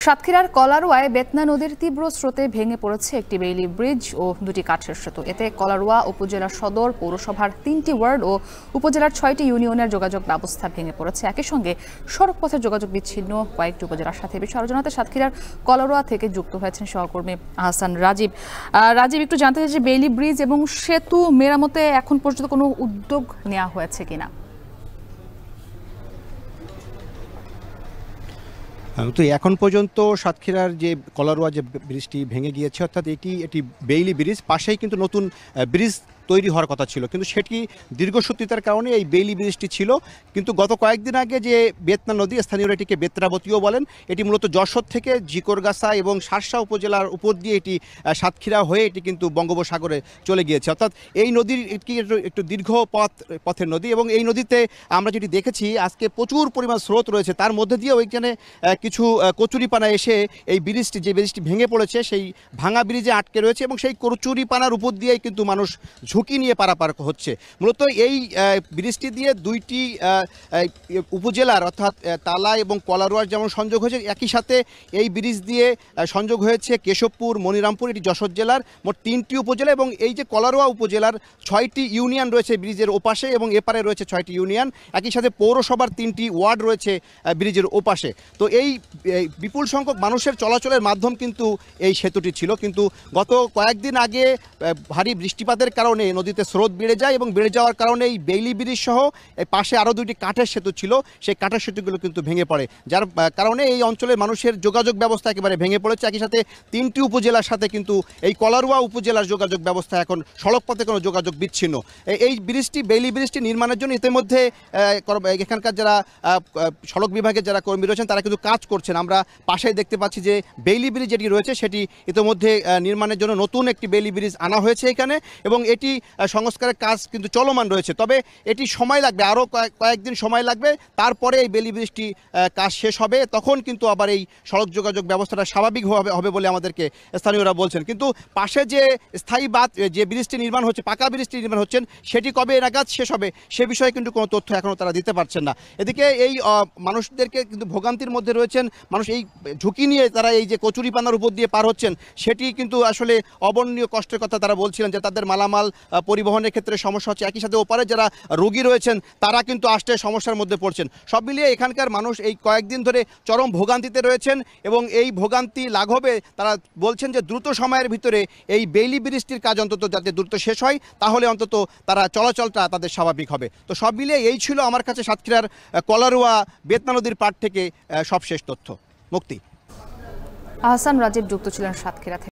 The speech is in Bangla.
সাতক্ষীরার কলারোয়ায় বেতনা নদীর তীব্র স্রোতে ভেঙে পড়েছে একটি বেইলি ব্রিজ ও দুটি কাঠের সেতু। এতে কলারোয়া উপজেলা সদর পৌরসভার 3টি ওয়ার্ড ও উপজেলার 6টি ইউনিয়নের যোগাযোগ ব্যবস্থা ভেঙে পড়েছে। একই সঙ্গে সড়ক পথের যোগাযোগ বিচ্ছিন্ন কয়েকটি উপজেলার সাথে। বিষয় আলোচনাতে সাতক্ষীরার কলারোয়া থেকে যুক্ত হয়েছেন সহকর্মী আহসান রাজীব। রাজীব, একটু জানতে চাই যে বেইলি ব্রিজ এবং সেতু মেরামতে এখন পর্যন্ত কোনো উদ্যোগ নেওয়া হয়েছে কিনা? তো এখন পর্যন্ত সাতক্ষীরার যে কলারোয়া যে ব্রিজটি ভেঙে গিয়েছে, অর্থাৎ এটি বেইলি ব্রিজ, পাশেই কিন্তু নতুন ব্রিজ তৈরি হওয়ার কথা ছিল, কিন্তু সেটি দীর্ঘসূত্রিতার কারণে এই বেইলি ব্রিজটি ছিল। কিন্তু গত কয়েকদিন আগে যে বেতনা নদী, স্থানীয়রা এটিকে বেত্রাবতীও বলেন, এটি মূলত যশোর থেকে জিকরগাছা এবং শার্শা উপজেলার উপর দিয়ে এটি সাতক্ষীরা হয়ে এটি কিন্তু বঙ্গোপসাগরে চলে গিয়েছে। অর্থাৎ এই নদীর একটু দীর্ঘ পথের নদী, এবং এই নদীতে আমরা যেটি দেখেছি আজকে প্রচুর পরিমাণ স্রোত রয়েছে। তার মধ্যে দিয়ে ওইখানে কিছু কচুরিপানা এসে এই ব্রিজটি ভেঙে পড়েছে, সেই ভাঙা ব্রিজে আটকে রয়েছে, এবং সেই কচুরিপানার উপর দিয়েই কিন্তু মানুষ ঝুঁকি নিয়ে পারাপার হচ্ছে। মূলত এই ব্রিজটি দিয়ে দুইটি উপজেলার অর্থাৎ তালা এবং কলারোয়ার যেমন সংযোগ হয়েছে, একই সাথে এই ব্রিজ দিয়ে সংযোগ হয়েছে কেশবপুর, মনিরামপুর, এটি যশোর জেলার মোট 3টি উপজেলা, এবং এই যে কলারোয়া উপজেলার 6টি ইউনিয়ন রয়েছে ব্রিজের ওপাশে, এবং এপারে রয়েছে 6টি ইউনিয়ন, একই সাথে পৌরসভার 3টি ওয়ার্ড রয়েছে ব্রিজের ওপাশে। তো এই বিপুল সংখ্যক মানুষের চলাচলের মাধ্যম কিন্তু এই সেতুটি ছিল। কিন্তু গত কয়েকদিন আগে ভারী বৃষ্টিপাতের কারণে নদীতে স্রোত বেড়ে যায়, এবং বেড়ে যাওয়ার কারণে এই বেইলি ব্রিজ সহ এই পাশে আরও 2টি কাঠের সেতু ছিল, সেই কাঠের সেতুগুলো কিন্তু ভেঙে পড়ে, যার কারণে এই অঞ্চলের মানুষের যোগাযোগ ব্যবস্থা একেবারে ভেঙে পড়েছে। একই সাথে 3টি উপজেলার সাথে কিন্তু এই কলারোয়া উপজেলার যোগাযোগ ব্যবস্থা এখন সড়ক পথে কোনো যোগাযোগ বিচ্ছিন্ন। এই ব্রিজটি, বেইলি ব্রিজটি নির্মাণের জন্য ইতিমধ্যে এখানকার যারা সড়ক বিভাগের যারা কর্মী রয়েছেন তারা কিন্তু কাজ করছেন। আমরা পাশেই দেখতে পাচ্ছি যে বেইলি ব্রিজ যেটি রয়েছে সেটি ইতিমধ্যে নির্মাণের জন্য নতুন একটি বেইলি ব্রিজ আনা হয়েছে এখানে, এবং এটি সংস্কারের কাজ কিন্তু চলমান রয়েছে। তবে এটি সময় লাগবে, আরও কয়েকদিন সময় লাগবে, তারপরে এই বেইলি ব্রিজটি কাজ শেষ হবে, তখন কিন্তু আবার এই সড়ক যোগাযোগ ব্যবস্থাটা স্বাভাবিক হবে বলে আমাদেরকে স্থানীয়রা বলছেন। কিন্তু পাশে যে স্থায়ী বাঁধ, যে ব্রিজটি নির্মাণ হচ্ছে, পাকা ব্রিজটি নির্মাণ হচ্ছেন, সেটি কবে নাগাদ শেষ হবে সে বিষয়ে কিন্তু কোনো তথ্য এখনও তারা দিতে পারছেন না। এদিকে এই মানুষদেরকে কিন্তু ভোগান্তির মধ্যে রয়েছেন, মানুষ এই ঝুঁকি নিয়ে তারা এই যে কচুরিপানার উপর দিয়ে পার হচ্ছেন, সেটি কিন্তু আসলে অবর্ণনীয় কষ্টের কথা তারা বলছিলেন, যে তাদের মালামাল পরিবহনের ক্ষেত্রে সমস্যা হচ্ছে। একই সাথে ওপারে যারা রোগী রয়েছেন তারা কিন্তু আসতে সমস্যার মধ্যে পড়ছেন। সব মিলিয়ে এখানকার মানুষ এই কয়েকদিন ধরে চরম ভোগান্তিতে রয়েছেন, এবং এই ভোগান্তি লাঘবে তারা বলছেন যে দ্রুত সময়ের ভিতরে এই বেইলি ব্রিজটির কাজ অন্তত যাতে দ্রুত শেষ হয়, তাহলে অন্তত তারা চলাচলটা তাদের স্বাভাবিক হবে। তো সব মিলিয়ে এই ছিল আমার কাছে সাতক্ষীরার কলারোয়া বেতনা নদীর পাড় থেকে সবশেষ তথ্য। মুক্তি। আহসান রাজীব যুক্ত ছিলেন সাতক্ষীরা থেকে।